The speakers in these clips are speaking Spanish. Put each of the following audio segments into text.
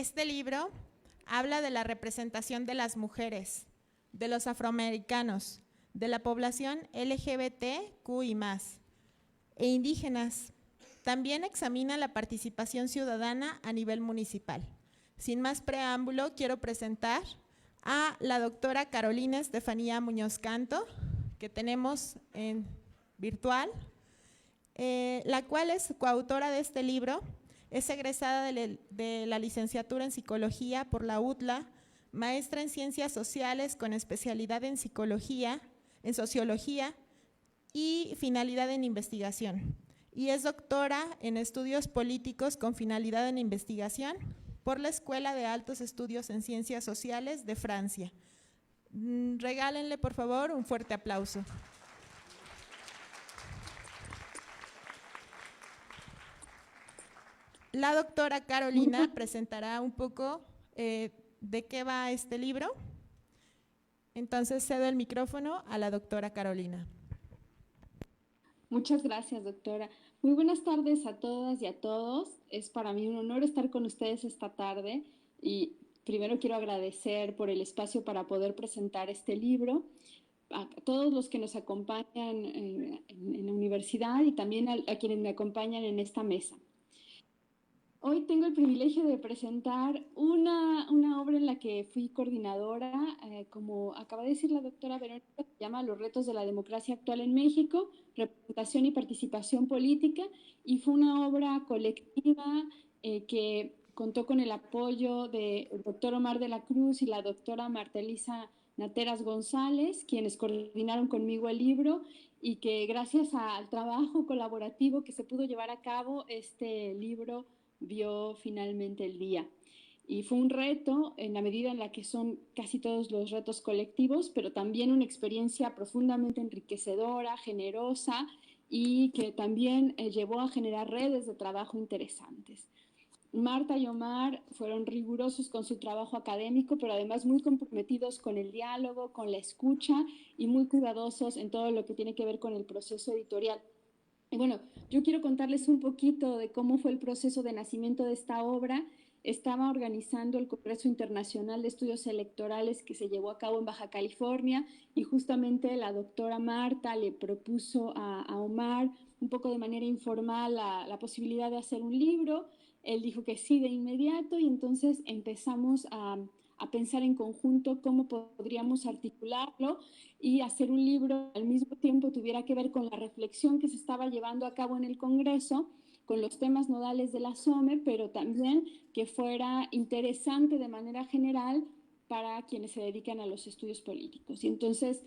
Este libro habla de la representación de las mujeres, de los afroamericanos, de la población LGBTQI+, e indígenas. También examina la participación ciudadana a nivel municipal. Sin más preámbulo, quiero presentar a la doctora Carolina Estefanía Muñoz Canto, que tenemos en virtual, la cual es coautora de este libro. Es egresada de la licenciatura en Psicología por la UTLA, maestra en Ciencias Sociales con especialidad en Psicología, en Sociología y finalidad en Investigación. Y es doctora en Estudios Políticos con finalidad en Investigación por la Escuela de Altos Estudios en Ciencias Sociales de Francia. Regálenle, por favor, un fuerte aplauso. La doctora Carolina presentará un poco de qué va este libro. Entonces cedo el micrófono a la doctora Carolina. Muchas gracias, doctora. Muy buenas tardes a todas y a todos. Es para mí un honor estar con ustedes esta tarde y primero quiero agradecer por el espacio para poder presentar este libro a todos los que nos acompañan en la universidad y también a quienes me acompañan en esta mesa. Hoy tengo el privilegio de presentar una obra en la que fui coordinadora, como acaba de decir la doctora Verónica, se llama Los retos de la democracia actual en México, representación y participación política, y fue una obra colectiva que contó con el apoyo del doctor Omar de la Cruz y la doctora Marta Elisa Nateras González, quienes coordinaron conmigo el libro, y que gracias al trabajo colaborativo que se pudo llevar a cabo, este libro vio finalmente el día. Y fue un reto en la medida en la que son casi todos los retos colectivos, pero también una experiencia profundamente enriquecedora, generosa y que también llevó a generar redes de trabajo interesantes. Marta y Omar fueron rigurosos con su trabajo académico, pero además muy comprometidos con el diálogo, con la escucha y muy cuidadosos en todo lo que tiene que ver con el proceso editorial. Y bueno, yo quiero contarles un poquito de cómo fue el proceso de nacimiento de esta obra. Estaba organizando el Congreso Internacional de Estudios Electorales que se llevó a cabo en Baja California y justamente la doctora Marta le propuso a Omar un poco de manera informal la posibilidad de hacer un libro. Él dijo que sí de inmediato y entonces empezamos a pensar en conjunto cómo podríamos articularlo y hacer un libro al mismo tiempo tuviera que ver con la reflexión que se estaba llevando a cabo en el Congreso, con los temas nodales de la SOME, pero también que fuera interesante de manera general para quienes se dedican a los estudios políticos. Y entonces,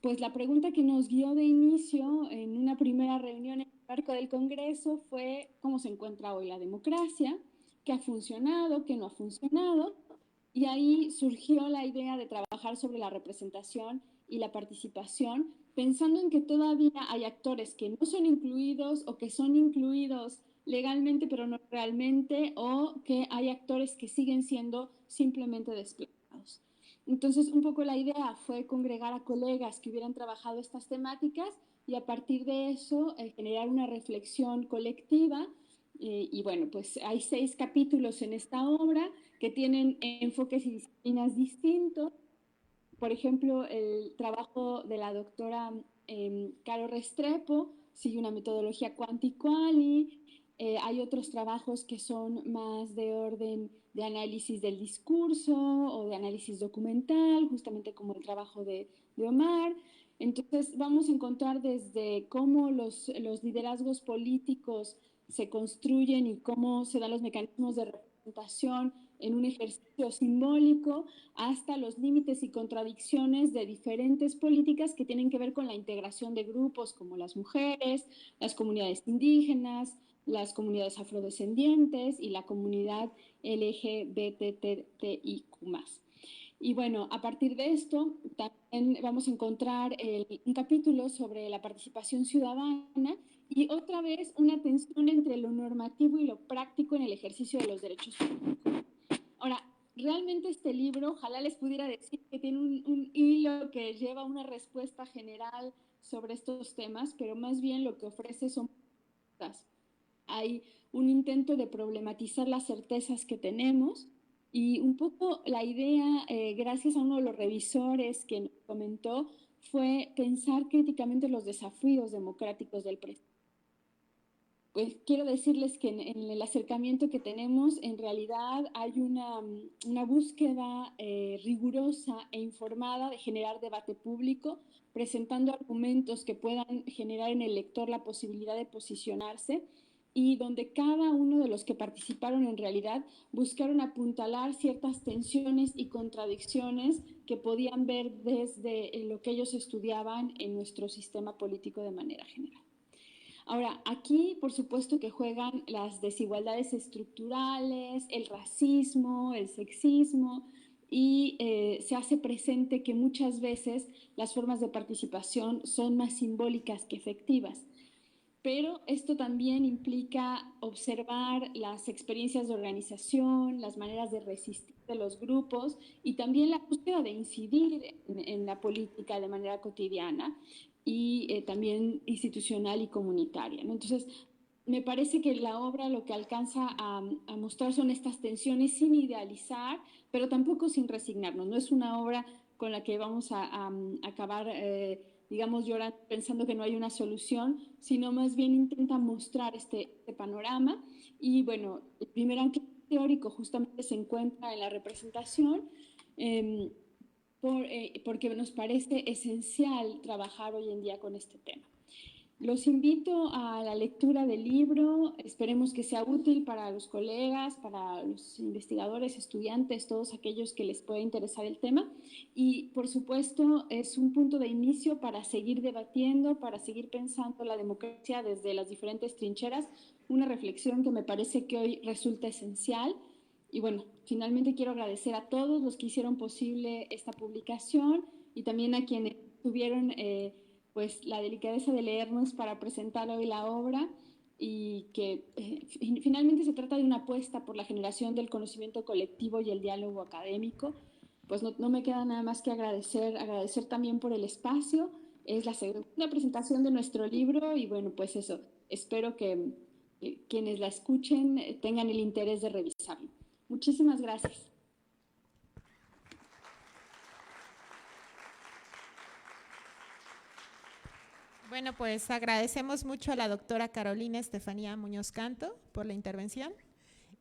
pues la pregunta que nos guió de inicio en una primera reunión en el marco del Congreso fue cómo se encuentra hoy la democracia, qué ha funcionado, qué no ha funcionado, y ahí surgió la idea de trabajar sobre la representación y la participación, pensando en que todavía hay actores que no son incluidos o que son incluidos legalmente pero no realmente, o que hay actores que siguen siendo simplemente desplazados. Entonces, un poco la idea fue congregar a colegas que hubieran trabajado estas temáticas y a partir de eso generar una reflexión colectiva. Y bueno, pues hay 6 capítulos en esta obra que tienen enfoques y disciplinas distintos. Por ejemplo, el trabajo de la doctora Caro Restrepo sigue una metodología quanti-quali. Hay otros trabajos que son más de orden de análisis del discurso o de análisis documental, justamente como el trabajo de Omar. Entonces vamos a encontrar desde cómo los liderazgos políticos se construyen y cómo se dan los mecanismos de representación en un ejercicio simbólico, hasta los límites y contradicciones de diferentes políticas que tienen que ver con la integración de grupos como las mujeres, las comunidades indígenas, las comunidades afrodescendientes y la comunidad LGBTIQ+. Y bueno, a partir de esto también vamos a encontrar un capítulo sobre la participación ciudadana y otra vez una tensión entre lo normativo y lo práctico en el ejercicio de los derechos públicos. Ahora, realmente este libro, ojalá les pudiera decir que tiene un hilo que lleva una respuesta general sobre estos temas, pero más bien lo que ofrece son preguntas. Hay un intento de problematizar las certezas que tenemos Y un poco la idea, gracias a uno de los revisores que nos comentó, fue pensar críticamente los desafíos democráticos del presente. Pues quiero decirles que en el acercamiento que tenemos, en realidad hay una búsqueda rigurosa e informada de generar debate público, presentando argumentos que puedan generar en el lector la posibilidad de posicionarse y donde cada uno de los que participaron en realidad buscaron apuntalar ciertas tensiones y contradicciones que podían ver desde lo que ellos estudiaban en nuestro sistema político de manera general. Ahora, aquí por supuesto que juegan las desigualdades estructurales, el racismo, el sexismo, y se hace presente que muchas veces las formas de participación son más simbólicas que efectivas. Pero esto también implica observar las experiencias de organización, las maneras de resistir de los grupos y también la búsqueda de incidir en la política de manera cotidiana y también institucional y comunitaria, ¿no? Entonces, me parece que la obra lo que alcanza a mostrar son estas tensiones sin idealizar, pero tampoco sin resignarnos. No es una obra con la que vamos a acabar, digamos, llorando pensando que no hay una solución, sino más bien intenta mostrar este panorama. Y bueno, el primer ancla teórico justamente se encuentra en la representación, porque nos parece esencial trabajar hoy en día con este tema. Los invito a la lectura del libro, esperemos que sea útil para los colegas, para los investigadores, estudiantes, todos aquellos que les pueda interesar el tema. Y por supuesto es un punto de inicio para seguir debatiendo, para seguir pensando la democracia desde las diferentes trincheras, una reflexión que me parece que hoy resulta esencial. Y bueno, finalmente quiero agradecer a todos los que hicieron posible esta publicación y también a quienes tuvieron pues la delicadeza de leernos para presentar hoy la obra, y que finalmente se trata de una apuesta por la generación del conocimiento colectivo y el diálogo académico. Pues no me queda nada más que agradecer también por el espacio. Es la segunda presentación de nuestro libro y bueno, pues eso, espero que quienes la escuchen tengan el interés de revisarlo. Muchísimas gracias. Bueno, pues agradecemos mucho a la doctora Carolina Estefanía Muñoz Canto por la intervención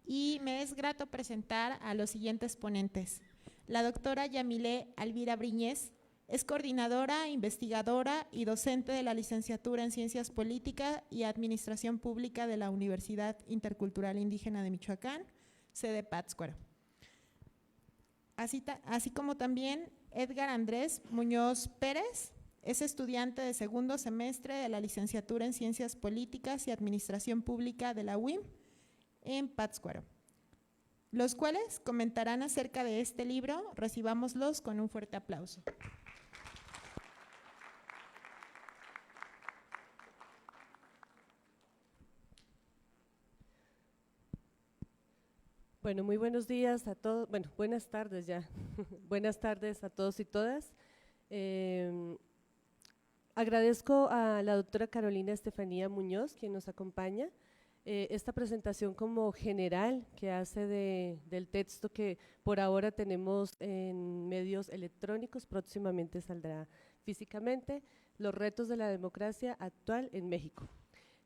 y me es grato presentar a los siguientes ponentes. La doctora Yamile Alvira Briñez es coordinadora, investigadora y docente de la licenciatura en Ciencias Políticas y Administración Pública de la Universidad Intercultural Indígena de Michoacán, sede Pátzcuaro. Así como también Edgar Andrés Muñoz Pérez, es estudiante de segundo semestre de la licenciatura en Ciencias Políticas y Administración Pública de la UIM en Pátzcuaro, los cuales comentarán acerca de este libro. Recibámoslos con un fuerte aplauso. Bueno, muy buenos días a todos, bueno, buenas tardes ya, buenas tardes a todos y todas. Agradezco a la doctora Carolina Estefanía Muñoz, quien nos acompaña, esta presentación como general que hace del texto que por ahora tenemos en medios electrónicos, próximamente saldrá físicamente, Los retos de la democracia actual en México.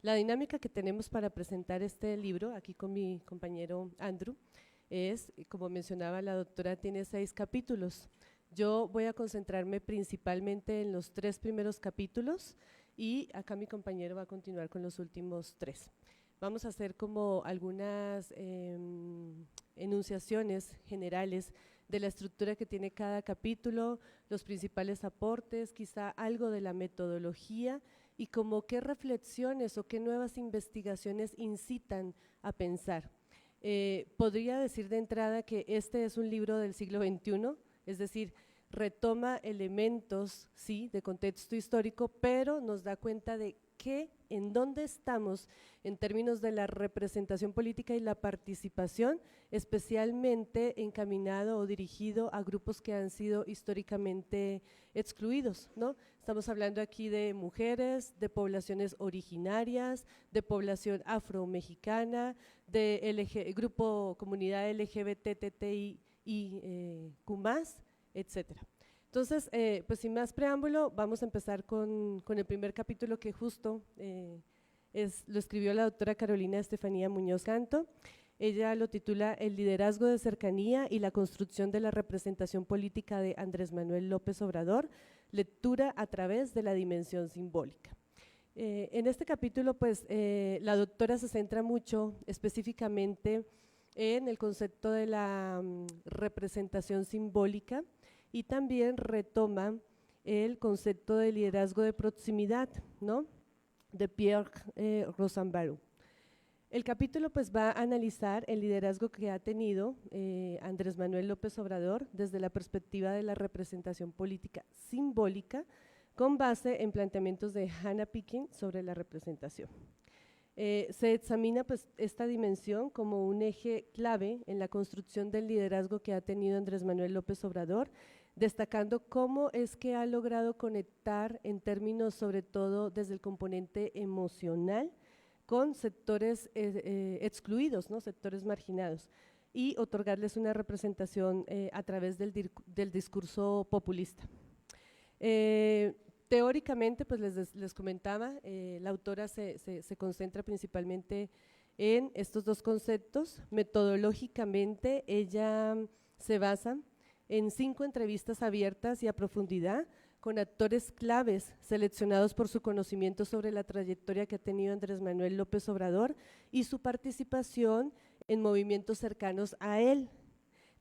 La dinámica que tenemos para presentar este libro, aquí con mi compañero Andrew, es, como mencionaba la doctora, tiene 6 capítulos. Yo voy a concentrarme principalmente en los 3 primeros capítulos y acá mi compañero va a continuar con los últimos 3. Vamos a hacer como algunas enunciaciones generales de la estructura que tiene cada capítulo, los principales aportes, quizá algo de la metodología y como qué reflexiones o qué nuevas investigaciones incitan a pensar. Podría decir de entrada que este es un libro del siglo XXI, es decir, retoma elementos, sí, de contexto histórico, pero nos da cuenta de en dónde estamos en términos de la representación política y la participación, especialmente encaminado o dirigido a grupos que han sido históricamente excluidos, ¿no? Estamos hablando aquí de mujeres, de poblaciones originarias, de población afromexicana, grupo comunidad LGBTTI y Q+, etcétera. Entonces, pues sin más preámbulo, vamos a empezar con el primer capítulo que justo lo escribió la doctora Carolina Estefanía Muñoz Canto. Ella lo titula El liderazgo de cercanía y la construcción de la representación política de Andrés Manuel López Obrador, lectura a través de la dimensión simbólica. En este capítulo, pues, la doctora se centra mucho específicamente en el concepto de la representación simbólica y también retoma el concepto de liderazgo de proximidad, ¿no?, de Pierre Rosanvallon. El capítulo pues va a analizar el liderazgo que ha tenido Andrés Manuel López Obrador desde la perspectiva de la representación política simbólica con base en planteamientos de Hannah Picking sobre la representación. Se examina pues esta dimensión como un eje clave en la construcción del liderazgo que ha tenido Andrés Manuel López Obrador, destacando cómo es que ha logrado conectar en términos sobre todo desde el componente emocional con sectores excluidos, ¿no?, sectores marginados, y otorgarles una representación a través del discurso populista. Teóricamente, pues les comentaba, la autora se concentra principalmente en estos dos conceptos. Metodológicamente, ella se basa en 5 entrevistas abiertas y a profundidad con actores claves seleccionados por su conocimiento sobre la trayectoria que ha tenido Andrés Manuel López Obrador y su participación en movimientos cercanos a él.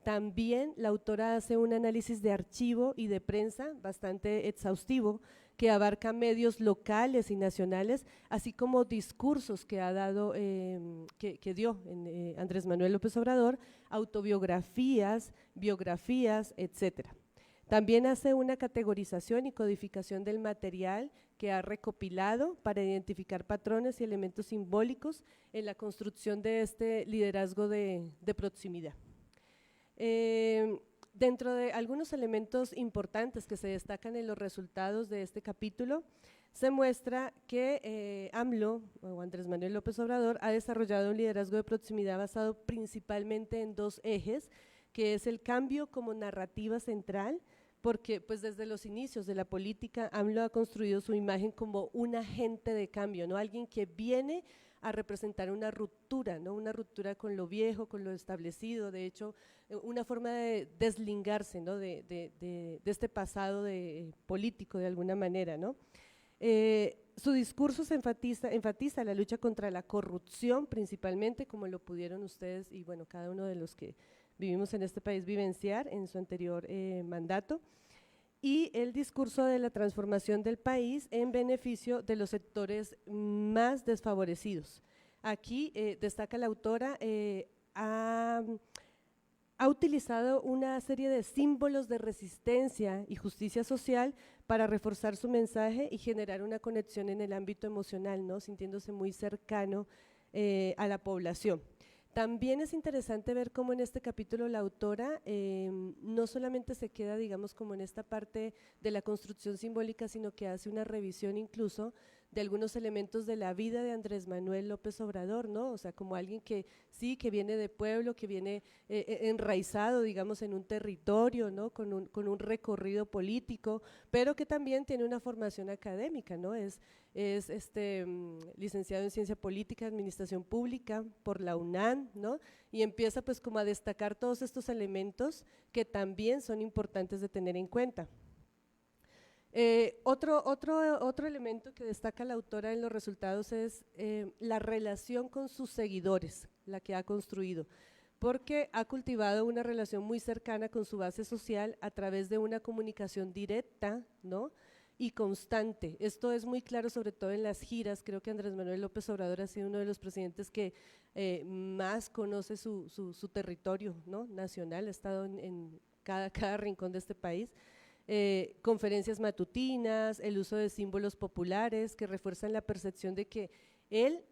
También la autora hace un análisis de archivo y de prensa bastante exhaustivo que abarca medios locales y nacionales, así como discursos que ha dado, que dio Andrés Manuel López Obrador, autobiografías, biografías, etcétera. También hace una categorización y codificación del material que ha recopilado para identificar patrones y elementos simbólicos en la construcción de este liderazgo de proximidad. Dentro de algunos elementos importantes que se destacan en los resultados de este capítulo, se muestra que AMLO, o Andrés Manuel López Obrador, ha desarrollado un liderazgo de proximidad basado principalmente en 2 ejes, que es el cambio como narrativa central, porque pues desde los inicios de la política AMLO ha construido su imagen como un agente de cambio, ¿no?, alguien que viene a representar una ruptura, ¿no?, una ruptura con lo viejo, con lo establecido, de hecho una forma de deslingarse, ¿no?, de este pasado político de alguna manera, ¿no? Su discurso se enfatiza la lucha contra la corrupción principalmente, como lo pudieron ustedes y bueno, cada uno de los que vivimos en este país vivenciar en su anterior mandato, y el discurso de la transformación del país en beneficio de los sectores más desfavorecidos. Aquí destaca la autora, ha utilizado una serie de símbolos de resistencia y justicia social para reforzar su mensaje y generar una conexión en el ámbito emocional, ¿no?, sintiéndose muy cercano a la población. También es interesante ver cómo en este capítulo la autora no solamente se queda, digamos, como en esta parte de la construcción simbólica, sino que hace una revisión incluso de algunos elementos de la vida de Andrés Manuel López Obrador, ¿no? O sea, como alguien que sí, que viene de pueblo, que viene enraizado, digamos, en un territorio, ¿no?, con un recorrido político, pero que también tiene una formación académica, ¿no? Es licenciado en Ciencia Política, Administración Pública por la UNAM, ¿no? Y empieza pues como a destacar todos estos elementos que también son importantes de tener en cuenta. Otro elemento que destaca la autora en los resultados es la relación con sus seguidores, la que ha construido, porque ha cultivado una relación muy cercana con su base social a través de una comunicación directa, ¿no?, y constante. Esto es muy claro sobre todo en las giras. Creo que Andrés Manuel López Obrador ha sido uno de los presidentes que más conoce su territorio, ¿no?, nacional, ha estado en cada rincón de este país. Conferencias matutinas, el uso de símbolos populares que refuerzan la percepción de que él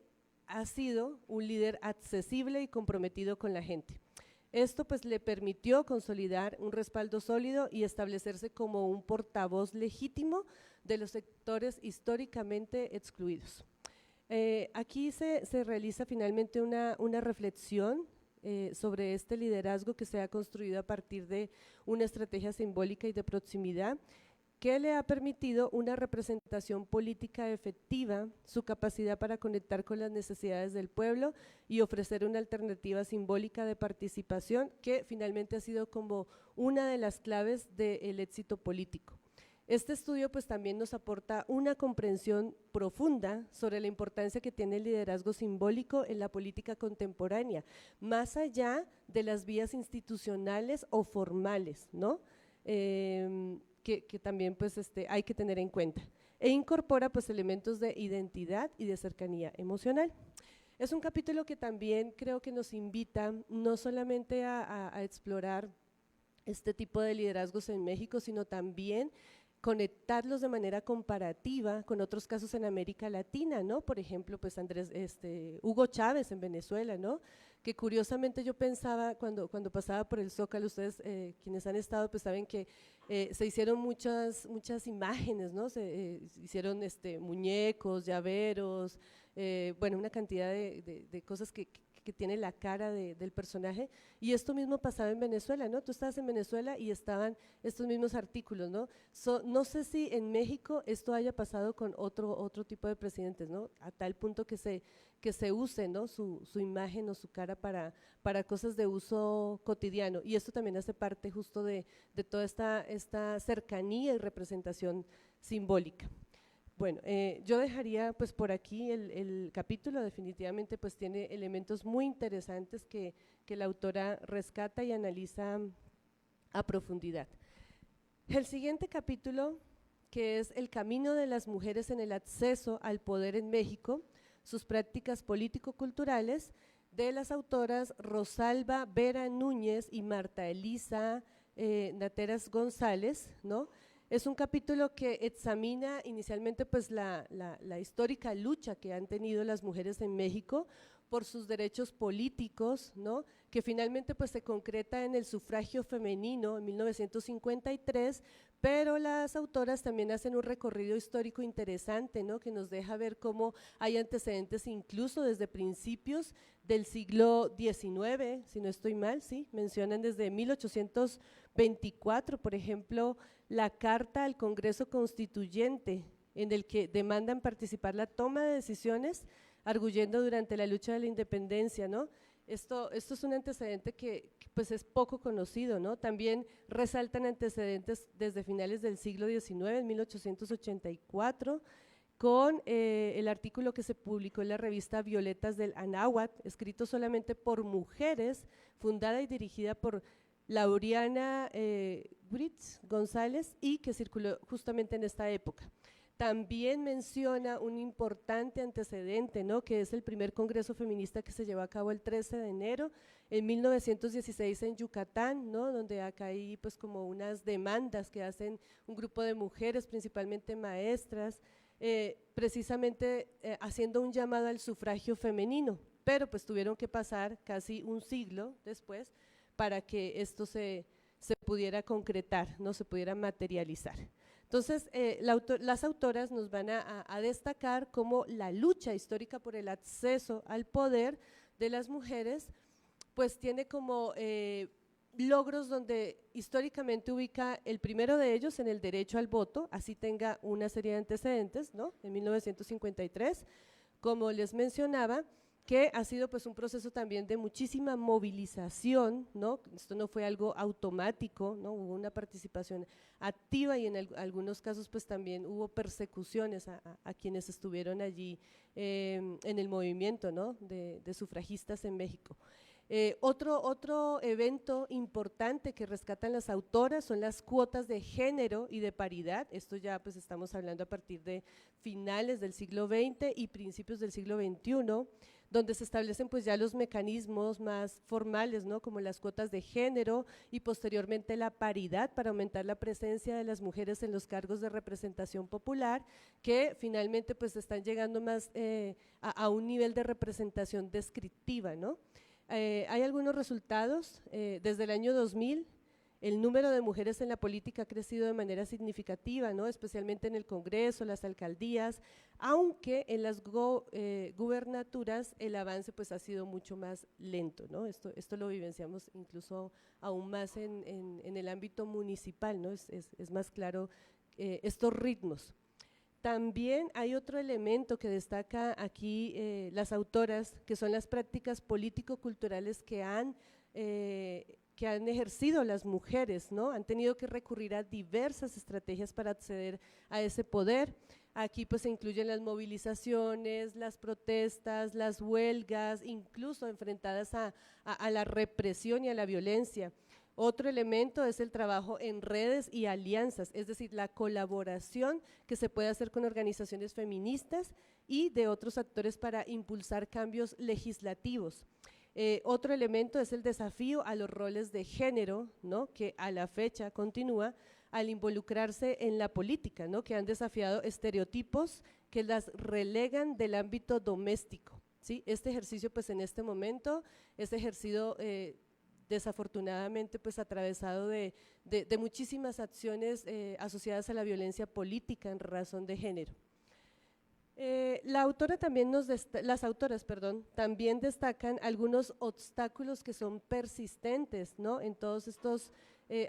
ha sido un líder accesible y comprometido con la gente. Esto pues le permitió consolidar un respaldo sólido y establecerse como un portavoz legítimo de los sectores históricamente excluidos. Aquí se realiza finalmente una reflexión sobre este liderazgo que se ha construido a partir de una estrategia simbólica y de proximidad que le ha permitido una representación política efectiva, su capacidad para conectar con las necesidades del pueblo y ofrecer una alternativa simbólica de participación que finalmente ha sido como una de las claves del éxito político. Este estudio pues también nos aporta una comprensión profunda sobre la importancia que tiene el liderazgo simbólico en la política contemporánea, más allá de las vías institucionales o formales, ¿no? Que también pues hay que tener en cuenta, e incorpora pues elementos de identidad y de cercanía emocional. Es un capítulo que también creo que nos invita no solamente a explorar este tipo de liderazgos en México, sino también conectarlos de manera comparativa con otros casos en América Latina, ¿no? Por ejemplo, pues Hugo Chávez en Venezuela, ¿no? Que curiosamente yo pensaba cuando pasaba por el Zócalo, ustedes quienes han estado pues saben que se hicieron muchas imágenes, ¿no? Se hicieron muñecos, llaveros, bueno, una cantidad de cosas que tiene la cara del personaje, y esto mismo pasaba en Venezuela, ¿no? Tú estabas en Venezuela y estaban estos mismos artículos, ¿no? No sé si en México esto haya pasado con otro tipo de presidentes, ¿no? A tal punto que se use, ¿no? su imagen o su cara para cosas de uso cotidiano, y esto también hace parte justo de toda esta cercanía y representación simbólica. Bueno, yo dejaría pues por aquí el capítulo. Definitivamente pues tiene elementos muy interesantes que la autora rescata y analiza a profundidad. El siguiente capítulo, que es el camino de las mujeres en el acceso al poder en México, sus prácticas político-culturales, de las autoras Rosalba Vera Núñez y Marta Elisa Nateras González, ¿no? Es un capítulo que examina inicialmente pues la histórica lucha que han tenido las mujeres en México por sus derechos políticos, ¿no? Que finalmente pues se concreta en el sufragio femenino en 1953, pero las autoras también hacen un recorrido histórico interesante, ¿no? Que nos deja ver cómo hay antecedentes incluso desde principios del siglo XIX, si no estoy mal, sí, mencionan desde 1824, por ejemplo, la carta al Congreso Constituyente, en el que demandan participar la toma de decisiones, arguyendo durante la lucha de la independencia, ¿no? Esto es un antecedente que pues es poco conocido, ¿no? También resaltan antecedentes desde finales del siglo XIX, en 1884, con el artículo que se publicó en la revista Violetas del Anáhuac, escrito solamente por mujeres, fundada y dirigida por Laureana Gritz González, y que circuló justamente en esta época. También menciona un importante antecedente, ¿no? Que es el primer congreso feminista que se llevó a cabo el 13 de enero en 1916 en Yucatán, ¿no? Donde acá hay pues como unas demandas que hacen un grupo de mujeres, principalmente maestras, precisamente haciendo un llamado al sufragio femenino, pero pues tuvieron que pasar casi un siglo después para que esto se pudiera concretar, no se pudiera materializar. Entonces, las autoras nos van a destacar cómo la lucha histórica por el acceso al poder de las mujeres, pues tiene como logros donde históricamente ubica el primero de ellos en el derecho al voto, así tenga una serie de antecedentes, ¿no? En 1953, como les mencionaba, que ha sido pues un proceso también de muchísima movilización, ¿no? Esto no fue algo automático, ¿no? Hubo una participación activa y en algunos casos pues también hubo persecuciones a quienes estuvieron allí en el movimiento, ¿no? de sufragistas en México. Otro evento importante que rescatan las autoras son las cuotas de género y de paridad. Esto ya pues estamos hablando a partir de finales del siglo XX y principios del siglo XXI, donde se establecen pues ya los mecanismos más formales, ¿no? Como las cuotas de género y posteriormente la paridad para aumentar la presencia de las mujeres en los cargos de representación popular, que finalmente pues están llegando más a un nivel de representación descriptiva, ¿no? Hay algunos resultados. Desde el año 2000 el número de mujeres en la política ha crecido de manera significativa, ¿no? Especialmente en el Congreso, las alcaldías, aunque en las gubernaturas el avance pues ha sido mucho más lento, ¿no? Esto lo vivenciamos incluso aún más en el ámbito municipal, ¿no? Es más claro estos ritmos. También hay otro elemento que destaca aquí las autoras, que son las prácticas político-culturales que han ejercido las mujeres, ¿no? Han tenido que recurrir a diversas estrategias para acceder a ese poder. Aquí pues se incluyen las movilizaciones, las protestas, las huelgas, incluso enfrentadas a la represión y a la violencia. Otro elemento es el trabajo en redes y alianzas, es decir, la colaboración que se puede hacer con organizaciones feministas y de otros actores para impulsar cambios legislativos. Otro elemento es el desafío a los roles de género, ¿no? Que a la fecha continúa al involucrarse en la política, ¿no? Que han desafiado estereotipos que las relegan del ámbito doméstico, ¿sí? Este ejercicio pues en este momento es ejercido desafortunadamente pues atravesado de muchísimas acciones asociadas a la violencia política en razón de género. Las autoras también destacan algunos obstáculos que son persistentes, ¿no? En todos estos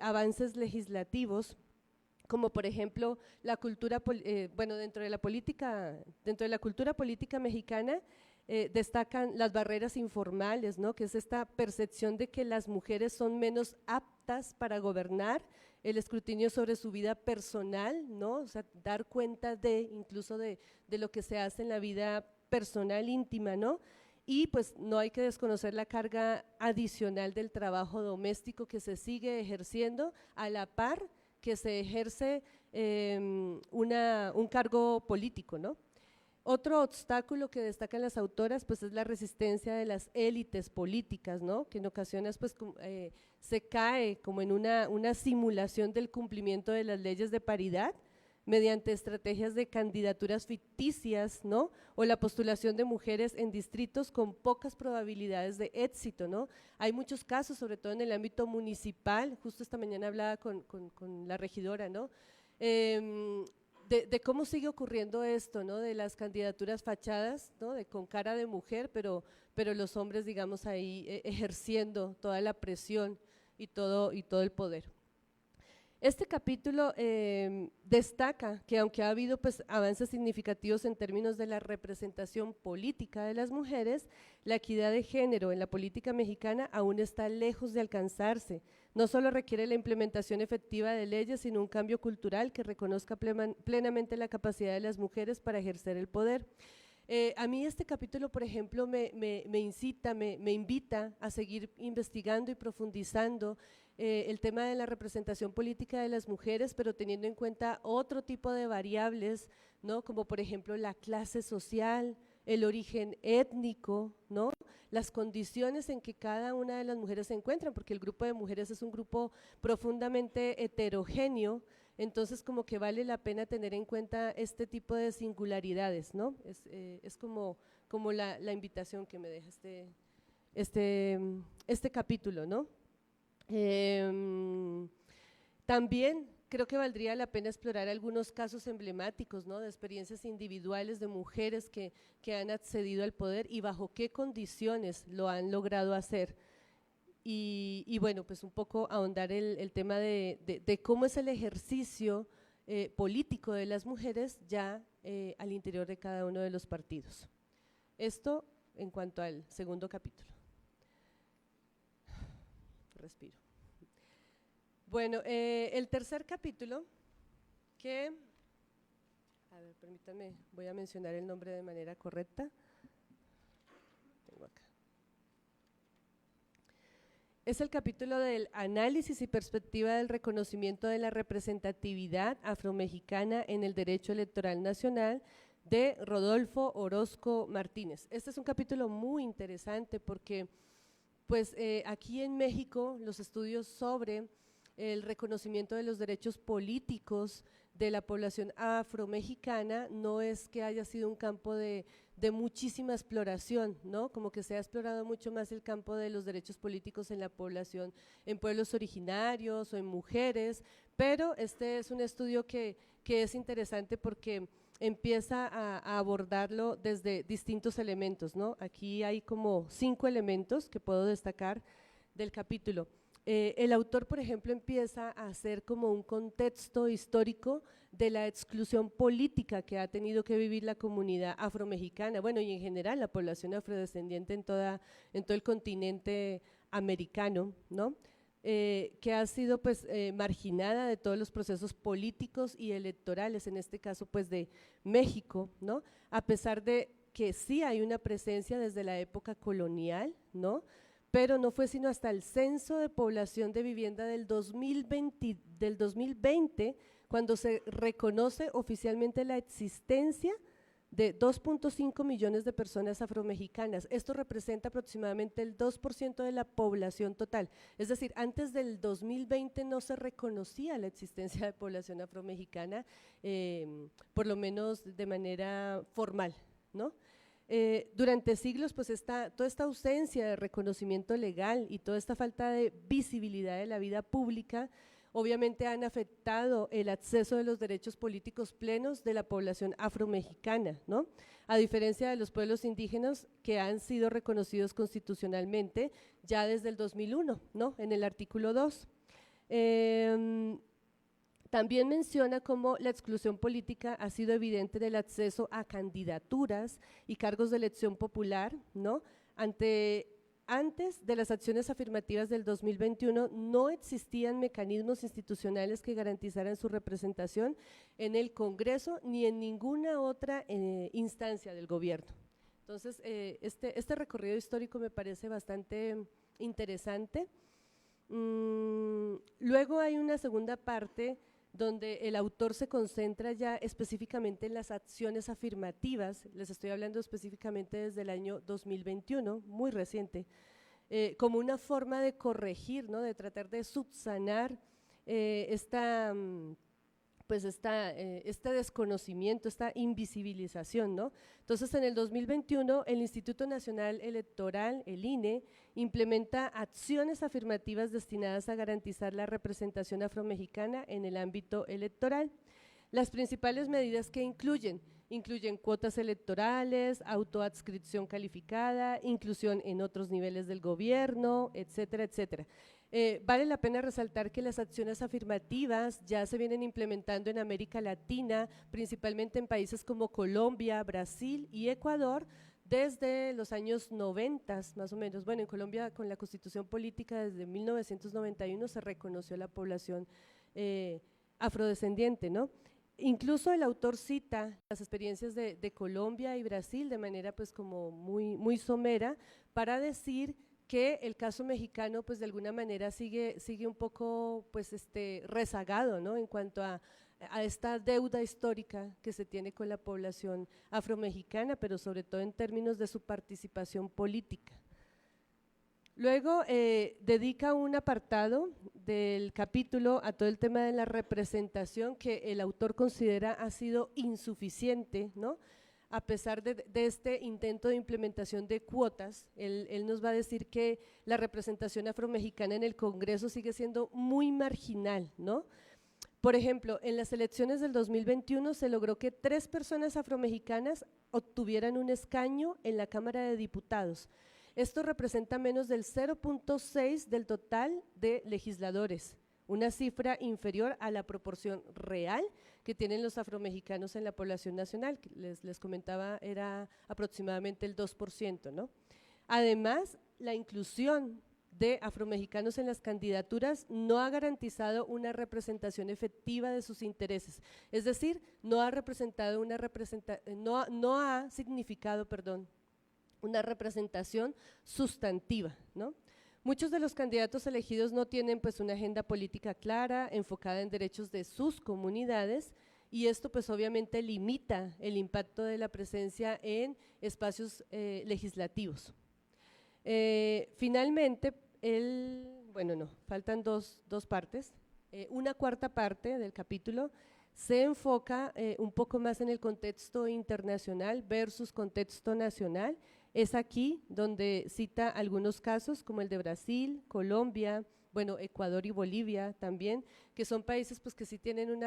avances legislativos, como por ejemplo la cultura, dentro de la cultura política mexicana destacan las barreras informales, ¿no? Que es esta percepción de que las mujeres son menos aptas para gobernar, el escrutinio sobre su vida personal, ¿no? O sea, dar cuenta incluso de lo que se hace en la vida personal íntima, ¿no? Y pues no hay que desconocer la carga adicional del trabajo doméstico que se sigue ejerciendo a la par que se ejerce un cargo político, ¿no? Otro obstáculo que destacan las autoras pues es la resistencia de las élites políticas, ¿no? Que en ocasiones pues se cae como en una simulación del cumplimiento de las leyes de paridad mediante estrategias de candidaturas ficticias, ¿no? O la postulación de mujeres en distritos con pocas probabilidades de éxito, ¿no? Hay muchos casos, sobre todo en el ámbito municipal, justo esta mañana hablaba con la regidora, ¿no? De cómo sigue ocurriendo esto, ¿no? De las candidaturas fachadas, ¿no? Con cara de mujer, pero los hombres, digamos, ahí ejerciendo toda la presión y todo el poder. Este capítulo destaca que aunque ha habido pues avances significativos en términos de la representación política de las mujeres, la equidad de género en la política mexicana aún está lejos de alcanzarse. No solo requiere la implementación efectiva de leyes, sino un cambio cultural que reconozca plenamente la capacidad de las mujeres para ejercer el poder. A mí este capítulo, por ejemplo, me invita a seguir investigando y profundizando el tema de la representación política de las mujeres, pero teniendo en cuenta otro tipo de variables, ¿no? Como por ejemplo la clase social, el origen étnico, ¿no? Las condiciones en que cada una de las mujeres se encuentran, porque el grupo de mujeres es un grupo profundamente heterogéneo, entonces como que vale la pena tener en cuenta este tipo de singularidades, ¿no? Es como la invitación que me deja este capítulo, ¿no? También creo que valdría la pena explorar algunos casos emblemáticos, ¿no? De experiencias individuales de mujeres que han accedido al poder y bajo qué condiciones lo han logrado hacer. Y bueno, pues un poco ahondar el tema de cómo es el ejercicio político de las mujeres ya al interior de cada uno de los partidos. Esto en cuanto al segundo capítulo. Respiro. Bueno, el tercer capítulo, a ver, permítanme, voy a mencionar el nombre de manera correcta. Tengo acá. Es el capítulo del análisis y perspectiva del reconocimiento de la representatividad afromexicana en el derecho electoral nacional de Rodolfo Orozco Martínez. Este es un capítulo muy interesante porque pues aquí en México los estudios sobre el reconocimiento de los derechos políticos de la población afromexicana no es que haya sido un campo de de muchísima exploración, ¿no? Como que se ha explorado mucho más el campo de los derechos políticos en la población, en pueblos originarios o en mujeres, pero este es un estudio que es interesante porque empieza a abordarlo desde distintos elementos, ¿no? Aquí hay como 5 elementos que puedo destacar del capítulo. El autor, por ejemplo, empieza a hacer como un contexto histórico de la exclusión política que ha tenido que vivir la comunidad afromexicana, bueno, y en general la población afrodescendiente en todo el continente americano, ¿no? Que ha sido pues marginada de todos los procesos políticos y electorales, en este caso pues de México, ¿no? A pesar de que sí hay una presencia desde la época colonial, ¿no? Pero no fue sino hasta el censo de población de vivienda del 2020 cuando se reconoce oficialmente la existencia de 2.5 millones de personas afromexicanas. Esto representa aproximadamente el 2% de la población total. Es decir, antes del 2020 no se reconocía la existencia de población afromexicana, por lo menos de manera formal, ¿no? Durante siglos, pues toda esta ausencia de reconocimiento legal y toda esta falta de visibilidad de la vida pública, obviamente han afectado el acceso de los derechos políticos plenos de la población afromexicana, ¿no? A diferencia de los pueblos indígenas que han sido reconocidos constitucionalmente ya desde el 2001, ¿no? En el artículo 2. También menciona cómo la exclusión política ha sido evidente en el acceso a candidaturas y cargos de elección popular, ¿no? Antes de las acciones afirmativas del 2021 no existían mecanismos institucionales que garantizaran su representación en el Congreso ni en ninguna otra instancia del gobierno. Entonces, este recorrido histórico me parece bastante interesante. Luego hay una segunda parte donde el autor se concentra ya específicamente en las acciones afirmativas, les estoy hablando específicamente desde el año 2021, muy reciente, como una forma de corregir, ¿no? De tratar de subsanar este desconocimiento, esta invisibilización, ¿no? Entonces, en el 2021, el Instituto Nacional Electoral, el INE, implementa acciones afirmativas destinadas a garantizar la representación afromexicana en el ámbito electoral. Las principales medidas que incluyen cuotas electorales, autoadscripción calificada, inclusión en otros niveles del gobierno, etcétera, etcétera. Vale la pena resaltar que las acciones afirmativas ya se vienen implementando en América Latina, principalmente en países como Colombia, Brasil y Ecuador, desde los años 90 más o menos. Bueno, en Colombia con la Constitución Política desde 1991 se reconoció la población afrodescendiente, ¿no? Incluso el autor cita las experiencias de Colombia y Brasil de manera pues como muy somera para decir que el caso mexicano pues de alguna manera sigue un poco pues rezagado, ¿no? En cuanto a esta deuda histórica que se tiene con la población afromexicana, pero sobre todo en términos de su participación política. Luego dedica un apartado del capítulo a todo el tema de la representación que el autor considera ha sido insuficiente, ¿no? A pesar de este intento de implementación de cuotas, él nos va a decir que la representación afromexicana en el Congreso sigue siendo muy marginal, ¿no? Por ejemplo, en las elecciones del 2021 se logró que 3 personas afromexicanas obtuvieran un escaño en la Cámara de Diputados. Esto representa menos del 0.6 del total de legisladores, una cifra inferior a la proporción real que tienen los afromexicanos en la población nacional, que les comentaba era aproximadamente el 2%, ¿no? Además, la inclusión de afromexicanos en las candidaturas no ha garantizado una representación efectiva de sus intereses, es decir, no ha significado, una representación sustantiva, ¿no? Muchos de los candidatos elegidos no tienen pues una agenda política clara, enfocada en derechos de sus comunidades, y esto pues obviamente limita el impacto de la presencia en espacios legislativos. Finalmente, faltan dos partes. Una cuarta parte del capítulo se enfoca un poco más en el contexto internacional versus contexto nacional. Es aquí donde cita algunos casos como el de Brasil, Colombia, bueno, Ecuador y Bolivia también, que son países pues que sí tienen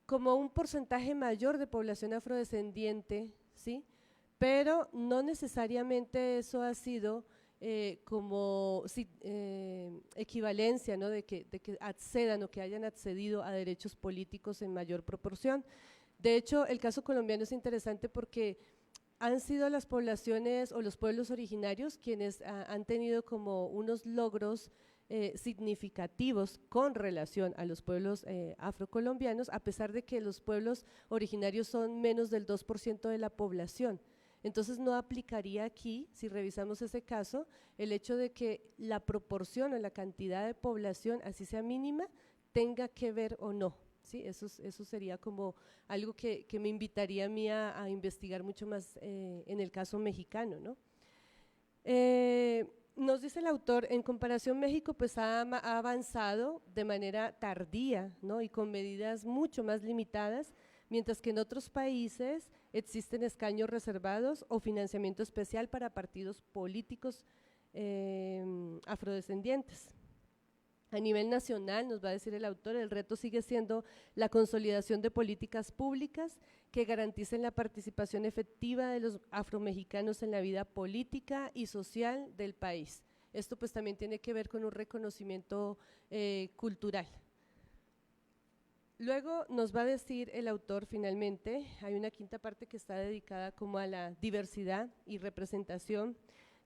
como un porcentaje mayor de población afrodescendiente, ¿sí? Pero no necesariamente eso ha sido como equivalencia, ¿no? de que accedan o que hayan accedido a derechos políticos en mayor proporción. De hecho, el caso colombiano es interesante porque han sido las poblaciones o los pueblos originarios quienes han tenido como unos logros significativos con relación a los pueblos afrocolombianos, a pesar de que los pueblos originarios son menos del 2% de la población. Entonces no aplicaría aquí, si revisamos ese caso, el hecho de que la proporción o la cantidad de población, así sea mínima, tenga que ver o no. ¿Sí? Eso sería como algo que me invitaría a mí a investigar mucho más en el caso mexicano, ¿no? Nos dice el autor, en comparación México pues ha avanzado de manera tardía, ¿no? Y con medidas mucho más limitadas, mientras que en otros países existen escaños reservados o financiamiento especial para partidos políticos afrodescendientes. A nivel nacional, nos va a decir el autor, el reto sigue siendo la consolidación de políticas públicas que garanticen la participación efectiva de los afromexicanos en la vida política y social del país. Esto pues también tiene que ver con un reconocimiento cultural. Luego nos va a decir el autor finalmente, hay una quinta parte que está dedicada como a la diversidad y representación,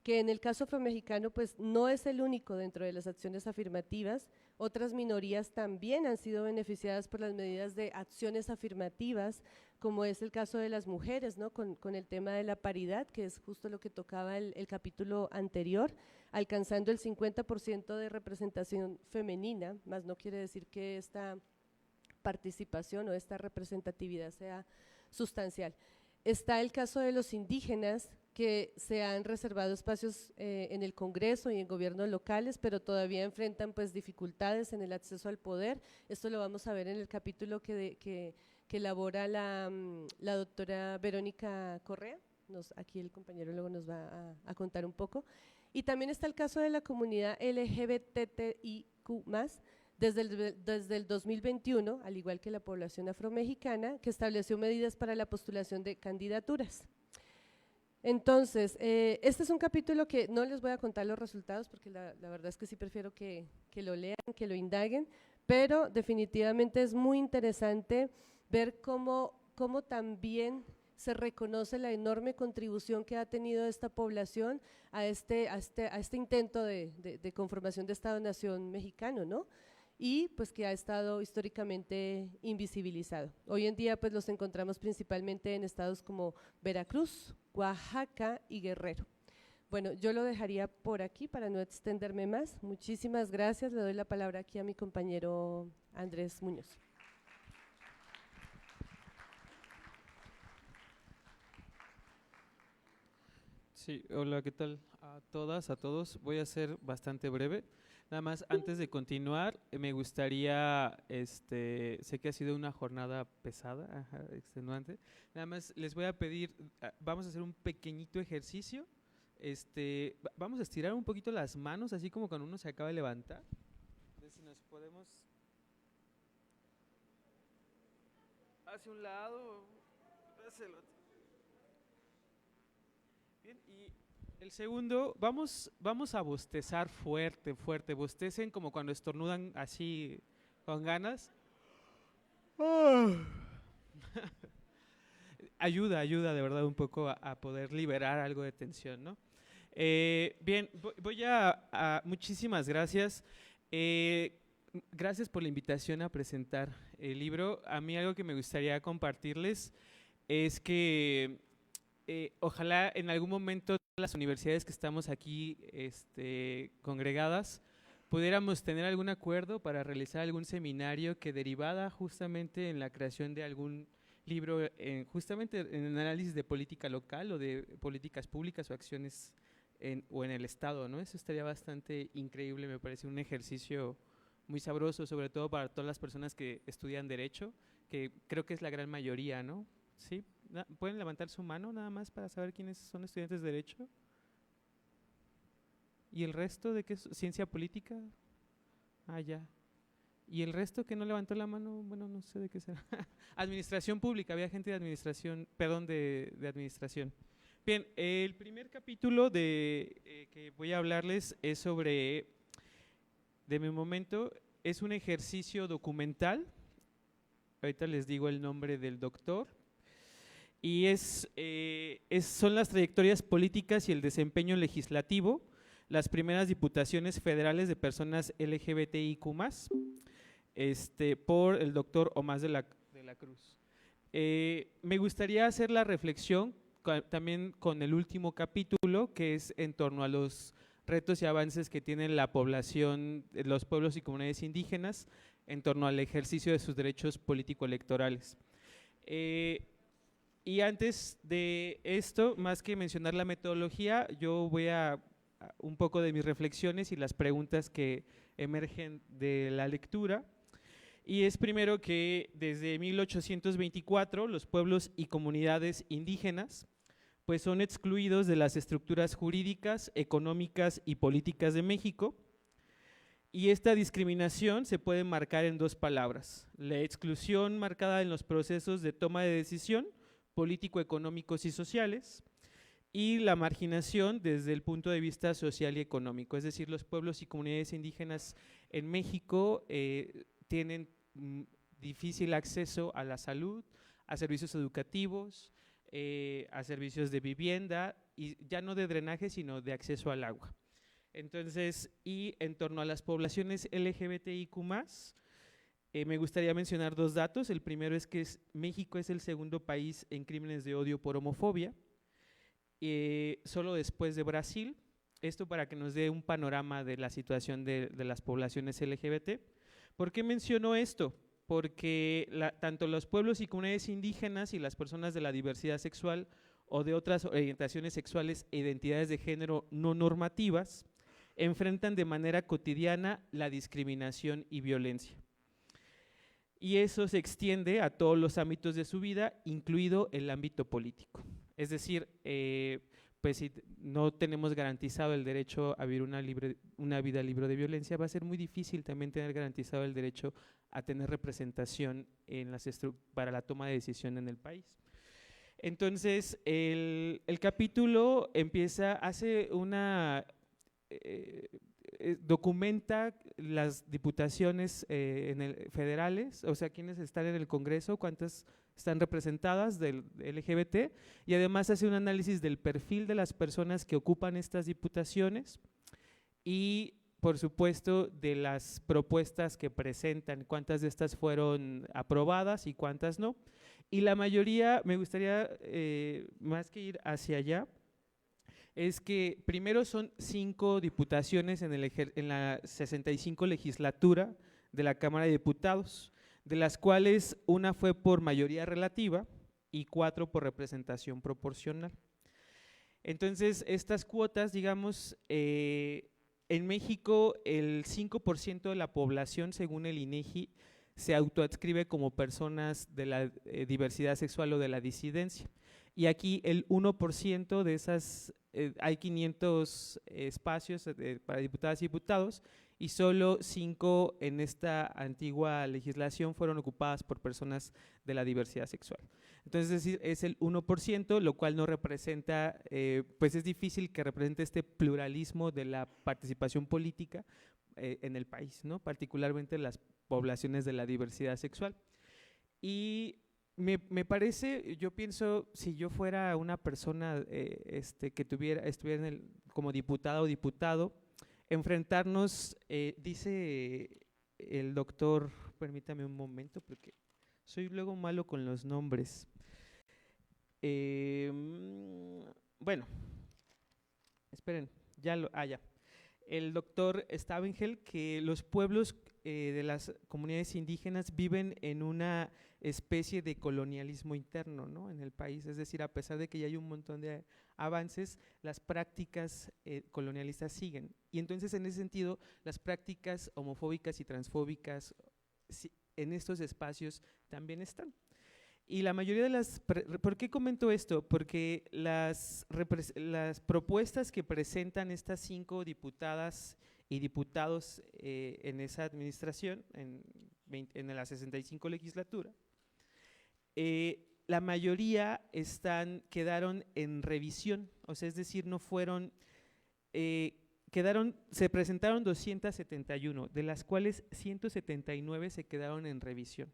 que en el caso afromexicano pues no es el único dentro de las acciones afirmativas, otras minorías también han sido beneficiadas por las medidas de acciones afirmativas, como es el caso de las mujeres, ¿no? con el tema de la paridad, que es justo lo que tocaba el capítulo anterior, alcanzando el 50% de representación femenina, más no quiere decir que esta participación o esta representatividad sea sustancial. Está el caso de los indígenas, que se han reservado espacios en el Congreso y en gobiernos locales, pero todavía enfrentan pues dificultades en el acceso al poder. Esto lo vamos a ver en el capítulo que elabora la doctora Verónica Correa. Aquí el compañero luego nos va a contar un poco. Y también está el caso de la comunidad LGBTIQ+, desde el 2021, al igual que la población afromexicana, que estableció medidas para la postulación de candidaturas. Entonces, este es un capítulo que no les voy a contar los resultados porque la verdad es que sí prefiero que lo lean, que lo indaguen, pero definitivamente es muy interesante ver cómo también se reconoce la enorme contribución que ha tenido esta población a este intento de conformación de Estado-Nación mexicano, ¿no? Y pues que ha estado históricamente invisibilizado. Hoy en día pues los encontramos principalmente en estados como Veracruz, Oaxaca y Guerrero. Bueno, yo lo dejaría por aquí para no extenderme más. Muchísimas gracias, le doy la palabra aquí a mi compañero Andrés Muñoz. Sí, hola, ¿qué tal a todas, a todos? Voy a ser bastante breve. Nada más, antes de continuar, me gustaría, sé que ha sido una jornada pesada, extenuante. Nada más les voy a pedir, vamos a hacer un pequeñito ejercicio. Vamos a estirar un poquito las manos, así como cuando uno se acaba de levantar. Entonces, si nos podemos hacia un lado, hacia el otro. Bien, y el segundo, vamos a bostezar fuerte, fuerte. Bostecen como cuando estornudan así con ganas. Ayuda de verdad un poco a poder liberar algo de tensión, ¿no? Bien, muchísimas gracias. Gracias por la invitación a presentar el libro. A mí algo que me gustaría compartirles es que ojalá en algún momento las universidades que estamos aquí congregadas pudiéramos tener algún acuerdo para realizar algún seminario que derivada justamente en la creación de algún libro, justamente en el análisis de política local o de políticas públicas o acciones o en el Estado, ¿no? Eso estaría bastante increíble, me parece un ejercicio muy sabroso, sobre todo para todas las personas que estudian Derecho, que creo que es la gran mayoría, ¿no? ¿Sí? ¿Pueden levantar su mano nada más para saber quiénes son estudiantes de Derecho? ¿Y el resto de qué es? ¿Ciencia política? Ah, ya. ¿Y el resto que no levantó la mano? Bueno, no sé de qué será. Administración pública, había gente de administración, perdón, de administración. Bien, el primer capítulo que voy a hablarles es sobre, de mi momento, es un ejercicio documental. Ahorita les digo el nombre del doctor. Y son las trayectorias políticas y el desempeño legislativo, las primeras diputaciones federales de personas LGBTIQ+, por el doctor Omar de la Cruz. Me gustaría hacer la reflexión también con el último capítulo, que es en torno a los retos y avances que tiene la población, los pueblos y comunidades indígenas, en torno al ejercicio de sus derechos político-electorales. Y antes de esto, más que mencionar la metodología, yo voy a un poco de mis reflexiones y las preguntas que emergen de la lectura. Y es primero que desde 1824 los pueblos y comunidades indígenas pues son excluidos de las estructuras jurídicas, económicas y políticas de México, y esta discriminación se puede marcar en dos palabras: la exclusión marcada en los procesos de toma de decisión político-económicos y sociales, y la marginación desde el punto de vista social y económico. Es decir, los pueblos y comunidades indígenas en México tienen difícil acceso a la salud, a servicios educativos, a servicios de vivienda, y ya no de drenaje, sino de acceso al agua. Entonces, y en torno a las poblaciones LGBTIQ+, me gustaría mencionar dos datos. El primero es que México es el segundo país en crímenes de odio por homofobia, solo después de Brasil. Esto para que nos dé un panorama de la situación de las poblaciones LGBT. ¿Por qué menciono esto? Porque tanto los pueblos y comunidades indígenas y las personas de la diversidad sexual o de otras orientaciones sexuales e identidades de género no normativas enfrentan de manera cotidiana la discriminación y violencia. Y eso se extiende a todos los ámbitos de su vida, incluido el ámbito político. Es decir, pues si no tenemos garantizado el derecho a vivir una vida libre de violencia, va a ser muy difícil también tener garantizado el derecho a tener representación para la toma de decisión en el país. Entonces, el capítulo documenta las diputaciones federales, o sea, quiénes están en el Congreso, cuántas están representadas del LGBT, y además hace un análisis del perfil de las personas que ocupan estas diputaciones y, por supuesto, de las propuestas que presentan, cuántas de estas fueron aprobadas y cuántas no. Y la mayoría, me gustaría, más que ir hacia allá, es que primero son 5 diputaciones en la 65 legislatura de la Cámara de Diputados, de las cuales una fue por mayoría relativa y 4 por representación proporcional. Entonces, estas cuotas, digamos, en México el 5% de la población, según el INEGI, se autoadscribe como personas de la diversidad sexual o de la disidencia. Y aquí el 1% de esas, hay 500 espacios para diputadas y diputados, y solo 5 en esta antigua legislación fueron ocupadas por personas de la diversidad sexual. Entonces, es decir, es el 1%, lo cual no representa, pues es difícil que represente este pluralismo de la participación política en el país, ¿no? Particularmente las poblaciones de la diversidad sexual. Y me parece, yo pienso, si yo fuera una persona que estuviera como diputada o diputado, enfrentarnos, dice el doctor, permítame un momento porque soy luego malo con los nombres. Bueno, esperen, ya. El doctor Stavengel, que los pueblos de las comunidades indígenas viven en una especie de colonialismo interno, ¿no?, en el país. Es decir, a pesar de que ya hay un montón de avances, las prácticas colonialistas siguen. Y entonces, en ese sentido, las prácticas homofóbicas y transfóbicas en estos espacios también están. Y la mayoría de las… ¿Por qué comento esto? Porque las propuestas que presentan estas 5 diputadas y diputados en esa administración, en la 65 legislatura, la mayoría quedaron en revisión, o sea, es decir, no fueron… se presentaron 271, de las cuales 179 se quedaron en revisión.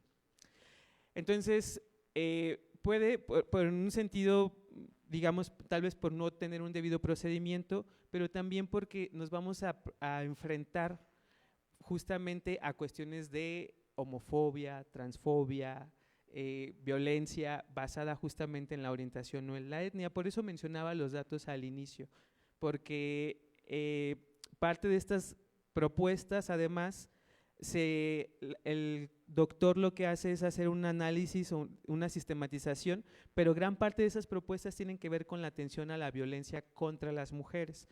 Entonces, puede, por un sentido, digamos, tal vez por no tener un debido procedimiento, pero también porque nos vamos a enfrentar justamente a cuestiones de homofobia, transfobia, violencia basada justamente en la orientación o en la etnia. Por eso mencionaba los datos al inicio, porque parte de estas propuestas, además, el doctor lo que hace es hacer un análisis o una sistematización, pero gran parte de esas propuestas tienen que ver con la atención a la violencia contra las mujeres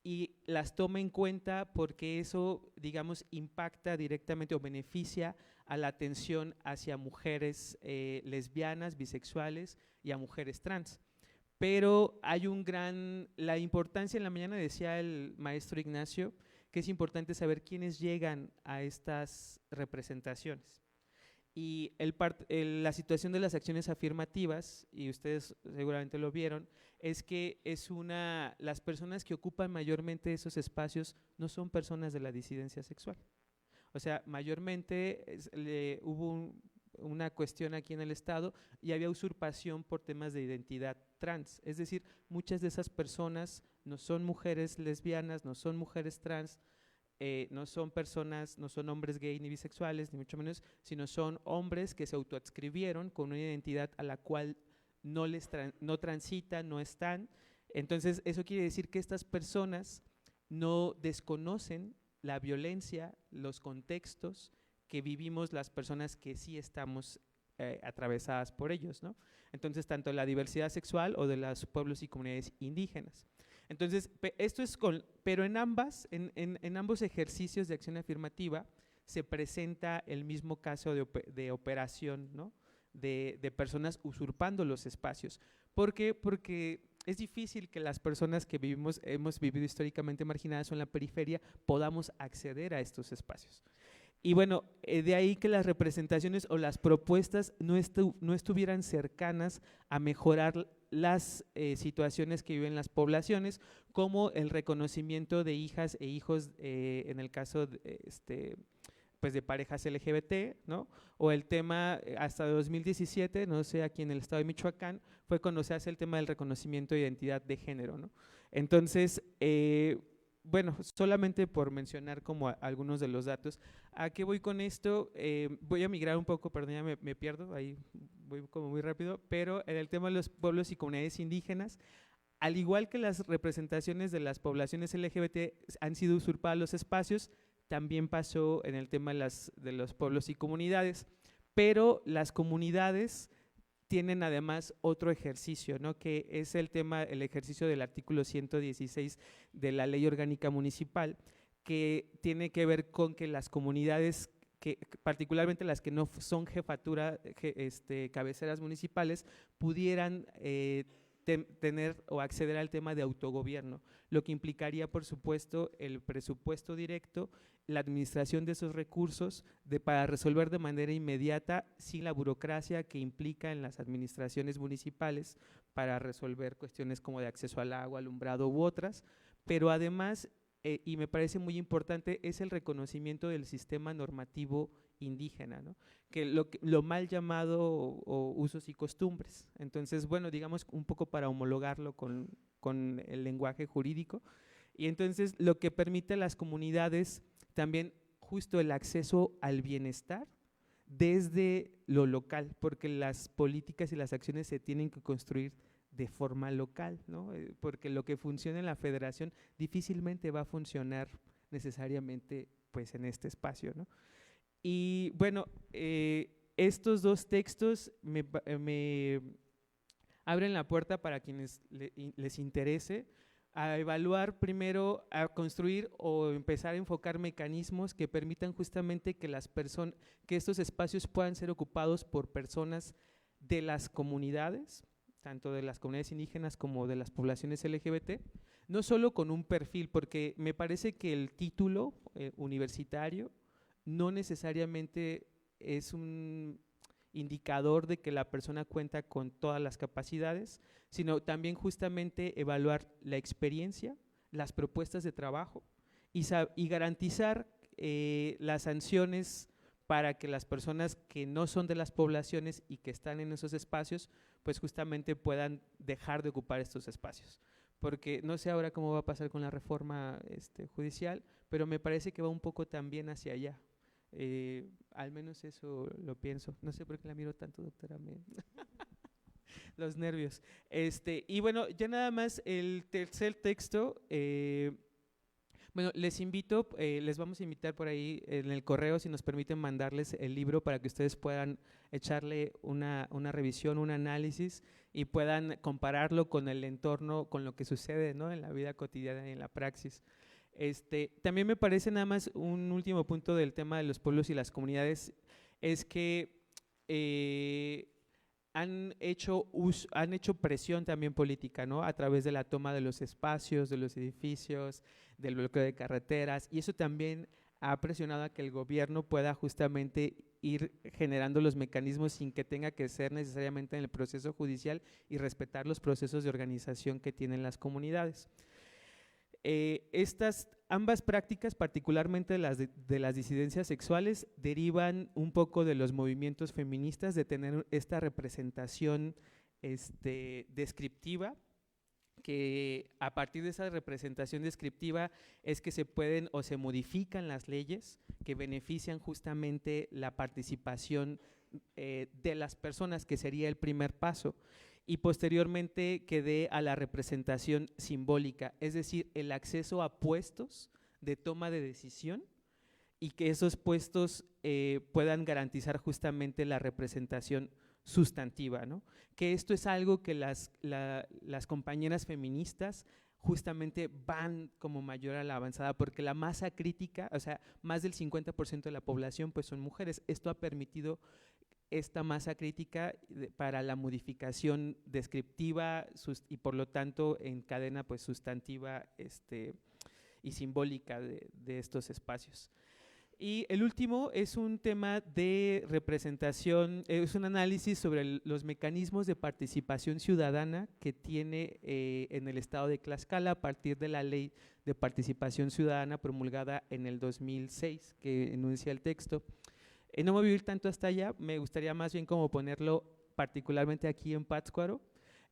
y las toma en cuenta porque eso, digamos, impacta directamente o beneficia a la atención hacia mujeres lesbianas, bisexuales y a mujeres trans. Pero hay la importancia, en la mañana decía el maestro Ignacio, que es importante saber quiénes llegan a estas representaciones. Y la situación de las acciones afirmativas, y ustedes seguramente lo vieron, es que las personas que ocupan mayormente esos espacios no son personas de la disidencia sexual. O sea, mayormente hubo una cuestión aquí en el Estado y había usurpación por temas de identidad trans. Es decir, muchas de esas personas no son mujeres lesbianas, no son mujeres trans, no son hombres gay ni bisexuales, ni mucho menos, sino son hombres que se autoadscribieron con una identidad a la cual no transitan, no están. Entonces, eso quiere decir que estas personas no desconocen la violencia, los contextos que vivimos las personas que sí estamos atravesadas por ellos, ¿no? Entonces, tanto la diversidad sexual o de los pueblos y comunidades indígenas. Entonces, pero en ambos ejercicios de acción afirmativa se presenta el mismo caso de operación, ¿no? de personas usurpando los espacios. ¿Por qué? Porque es difícil que las personas que hemos vivido históricamente marginadas o en la periferia podamos acceder a estos espacios. Y bueno, de ahí que las representaciones o las propuestas no estuvieran cercanas a mejorar las situaciones que viven las poblaciones, como el reconocimiento de hijas e hijos en el caso pues de parejas LGBT, ¿no? O el tema hasta 2017, no sé, aquí en el estado de Michoacán, fue cuando se hace el tema del reconocimiento de identidad de género, ¿no? Entonces, bueno, solamente por mencionar como algunos de los datos. ¿A qué voy con esto? Voy a migrar un poco, perdón, ya me pierdo, ahí voy como muy rápido, pero en el tema de los pueblos y comunidades indígenas, al igual que las representaciones de las poblaciones LGBT han sido usurpadas los espacios, también pasó en el tema de los pueblos y comunidades, pero las comunidades tienen además otro ejercicio, ¿no? Que es el ejercicio del artículo 116 de la Ley Orgánica Municipal, que tiene que ver con que las comunidades, particularmente las que no son cabeceras municipales, pudieran tener o acceder al tema de autogobierno, lo que implicaría, por supuesto, el presupuesto directo, la administración de esos recursos para resolver de manera inmediata sin la burocracia que implica en las administraciones municipales para resolver cuestiones como de acceso al agua, alumbrado u otras, pero además, y me parece muy importante, es el reconocimiento del sistema normativo indígena, ¿no? Que lo mal llamado o usos y costumbres. Entonces, bueno, digamos un poco para homologarlo con el lenguaje jurídico, y entonces lo que permite a las comunidades también justo el acceso al bienestar desde lo local, porque las políticas y las acciones se tienen que construir de forma local, ¿no? Porque lo que funciona en la federación difícilmente va a funcionar necesariamente pues en este espacio, ¿no? Y bueno, estos dos textos me abren la puerta para quienes les interese a evaluar primero, a construir o empezar a enfocar mecanismos que permitan justamente que que estos espacios puedan ser ocupados por personas de las comunidades, tanto de las comunidades indígenas como de las poblaciones LGBT, no solo con un perfil, porque me parece que el título universitario no necesariamente es un indicador de que la persona cuenta con todas las capacidades, sino también justamente evaluar la experiencia, las propuestas de trabajo y garantizar las sanciones para que las personas que no son de las poblaciones y que están en esos espacios, pues justamente puedan dejar de ocupar estos espacios. Porque no sé ahora cómo va a pasar con la reforma judicial, pero me parece que va un poco también hacia allá. Al menos eso lo pienso. No sé por qué la miro tanto, doctora. Los nervios. Y bueno, ya nada más el tercer texto. Bueno, les invito, les vamos a invitar por ahí en el correo, si nos permiten mandarles el libro para que ustedes puedan echarle una revisión, un análisis y puedan compararlo con el entorno, con lo que sucede, ¿no?, en la vida cotidiana y en la praxis. También me parece nada más un último punto del tema de los pueblos y las comunidades, es que han hecho presión también política, ¿no?, a través de la toma de los espacios, de los edificios, del bloqueo de carreteras, y eso también ha presionado a que el gobierno pueda justamente ir generando los mecanismos sin que tenga que ser necesariamente en el proceso judicial y respetar los procesos de organización que tienen las comunidades. Ambas prácticas, particularmente de las disidencias sexuales, derivan un poco de los movimientos feministas, de tener esta representación descriptiva, que a partir de esa representación descriptiva es que se pueden o se modifican las leyes que benefician justamente la participación de las personas, que sería el primer paso, y posteriormente que dé a la representación simbólica, es decir, el acceso a puestos de toma de decisión y que esos puestos puedan garantizar justamente la representación sustantiva, ¿no? Que esto es algo que las compañeras feministas justamente van como mayor a la avanzada, porque la masa crítica, o sea, más del 50% de la población pues son mujeres. Esto ha permitido esta masa crítica para la modificación descriptiva y por lo tanto en cadena pues sustantiva y simbólica de estos espacios. Y el último es un tema de representación, es un análisis sobre los mecanismos de participación ciudadana que tiene en el estado de Tlaxcala a partir de la Ley de Participación Ciudadana promulgada en el 2006, que enuncia el texto. No me voy a ir tanto hasta allá, me gustaría más bien como ponerlo particularmente aquí en Pátzcuaro.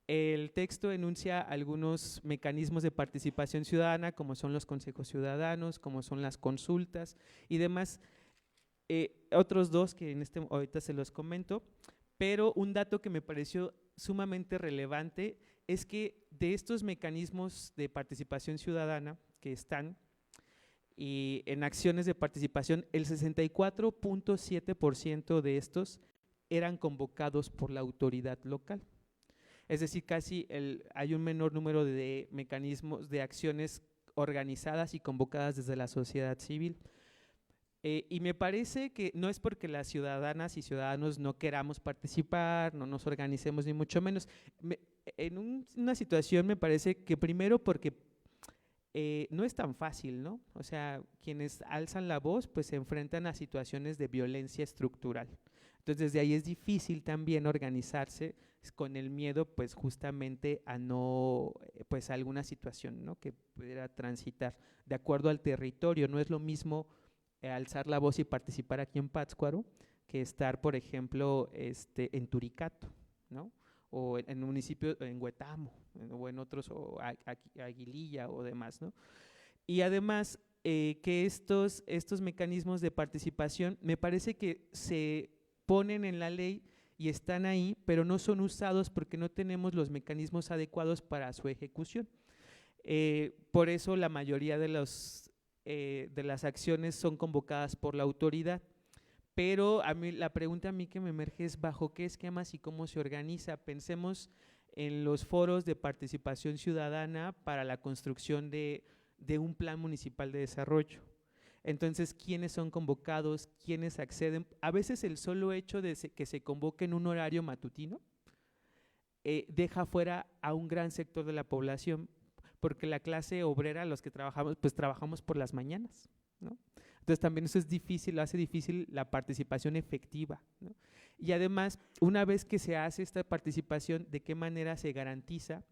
El texto enuncia algunos mecanismos de participación ciudadana, como son los consejos ciudadanos, como son las consultas y demás. Otros dos que ahorita se los comento, pero un dato que me pareció sumamente relevante es que de estos mecanismos de participación ciudadana que están y en acciones de participación, el 64.7% de estos eran convocados por la autoridad local. Es decir, hay un menor número de mecanismos, de acciones organizadas y convocadas desde la sociedad civil. Y me parece que no es porque las ciudadanas y ciudadanos no queramos participar, no nos organicemos ni mucho menos. En una situación me parece que primero porque no es tan fácil, ¿no? O sea, quienes alzan la voz pues se enfrentan a situaciones de violencia estructural. Entonces desde ahí es difícil también organizarse con el miedo pues justamente a no, pues a alguna situación, ¿no?, que pudiera transitar de acuerdo al territorio. No es lo mismo alzar la voz y participar aquí en Pátzcuaro que estar, por ejemplo, en Turicato, ¿no?, o en un municipio, en Huetamo, o en otros, o Aguililla o demás, ¿no? Y además que estos mecanismos de participación me parece que se ponen en la ley y están ahí, pero no son usados porque no tenemos los mecanismos adecuados para su ejecución. Por eso la mayoría de las acciones son convocadas por la autoridad. Pero la pregunta a mí que me emerge es bajo qué esquemas y cómo se organiza. Pensemos en los foros de participación ciudadana para la construcción de un plan municipal de desarrollo. Entonces, ¿quiénes son convocados? ¿Quiénes acceden? A veces el solo hecho de que se convoque en un horario matutino deja fuera a un gran sector de la población, porque la clase obrera, los que trabajamos, pues trabajamos por las mañanas, ¿no? Entonces también eso es difícil, hace difícil la participación efectiva, ¿no? Y además, una vez que se hace esta participación, ¿de qué manera se garantiza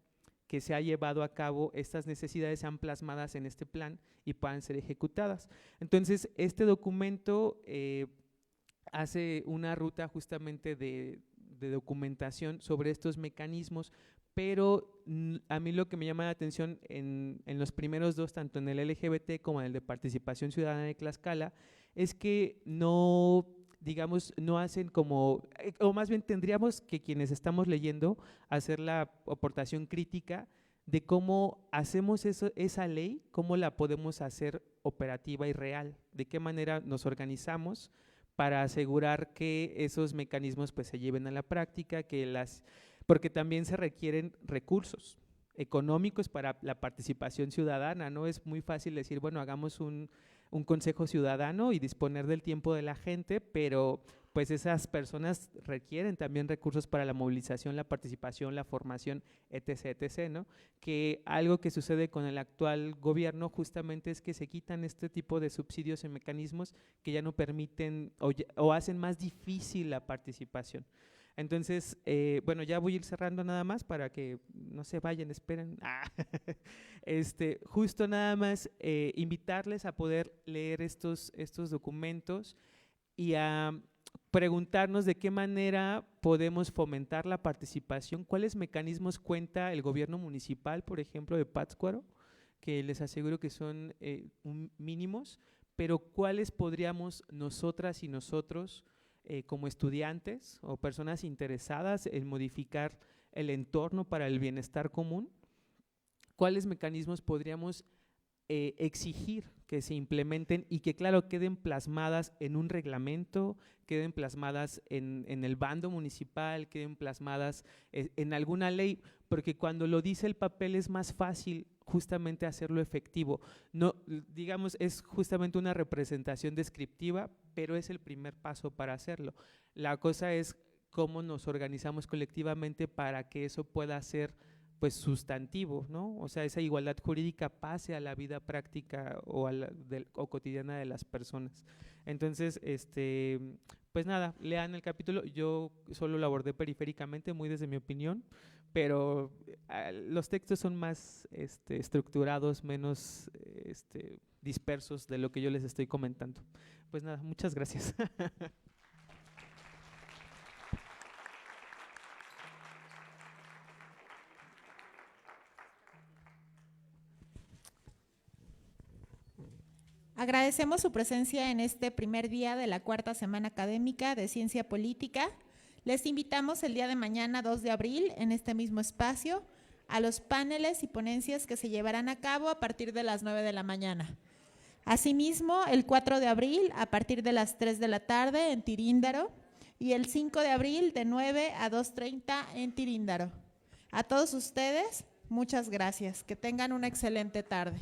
que se ha llevado a cabo, estas necesidades sean plasmadas en este plan y puedan ser ejecutadas? Entonces, este documento hace una ruta justamente de documentación sobre estos mecanismos, pero a mí lo que me llama la atención en los primeros dos, tanto en el LGBT como en el de participación ciudadana de Tlaxcala, es que no, digamos, no hacen como, o más bien tendríamos que quienes estamos leyendo hacer la aportación crítica de cómo hacemos esa ley, cómo la podemos hacer operativa y real, de qué manera nos organizamos para asegurar que esos mecanismos pues se lleven a la práctica, porque también se requieren recursos económicos para la participación ciudadana. No es muy fácil decir, bueno, hagamos un consejo ciudadano y disponer del tiempo de la gente, pero pues esas personas requieren también recursos para la movilización, la participación, la formación, etc., etc., ¿no? Que algo que sucede con el actual gobierno justamente es que se quitan este tipo de subsidios y mecanismos que ya no permiten o hacen más difícil la participación. Entonces, bueno, ya voy a ir cerrando nada más para que no se vayan, esperen. Justo nada más invitarles a poder leer estos documentos y a preguntarnos de qué manera podemos fomentar la participación, cuáles mecanismos cuenta el gobierno municipal, por ejemplo, de Pátzcuaro, que les aseguro que son mínimos, pero cuáles podríamos nosotras y nosotros como estudiantes o personas interesadas en modificar el entorno para el bienestar común, cuáles mecanismos podríamos exigir que se implementen y que claro queden plasmadas en un reglamento, queden plasmadas en el bando municipal, queden plasmadas en alguna ley, porque cuando lo dice el papel es más fácil justamente hacerlo efectivo. No, digamos, es justamente una representación descriptiva, pero es el primer paso para hacerlo. La cosa es cómo nos organizamos colectivamente para que eso pueda ser pues sustantivo, ¿no? O sea, esa igualdad jurídica pase a la vida práctica o cotidiana de las personas. Entonces, pues nada, lean el capítulo. Yo solo lo abordé periféricamente, muy desde mi opinión, pero los textos son más estructurados, menos dispersos de lo que yo les estoy comentando. Pues nada, muchas gracias. Agradecemos su presencia en este primer día de la cuarta semana académica de Ciencia Política. Les invitamos el día de mañana, 2 de abril, en este mismo espacio, a los paneles y ponencias que se llevarán a cabo a partir de las 9 de la mañana. Asimismo, el 4 de abril, a partir de las 3 de la tarde, en Tiríndaro, y el 5 de abril, de 9 a 2:30 en Tiríndaro. A todos ustedes, muchas gracias. Que tengan una excelente tarde.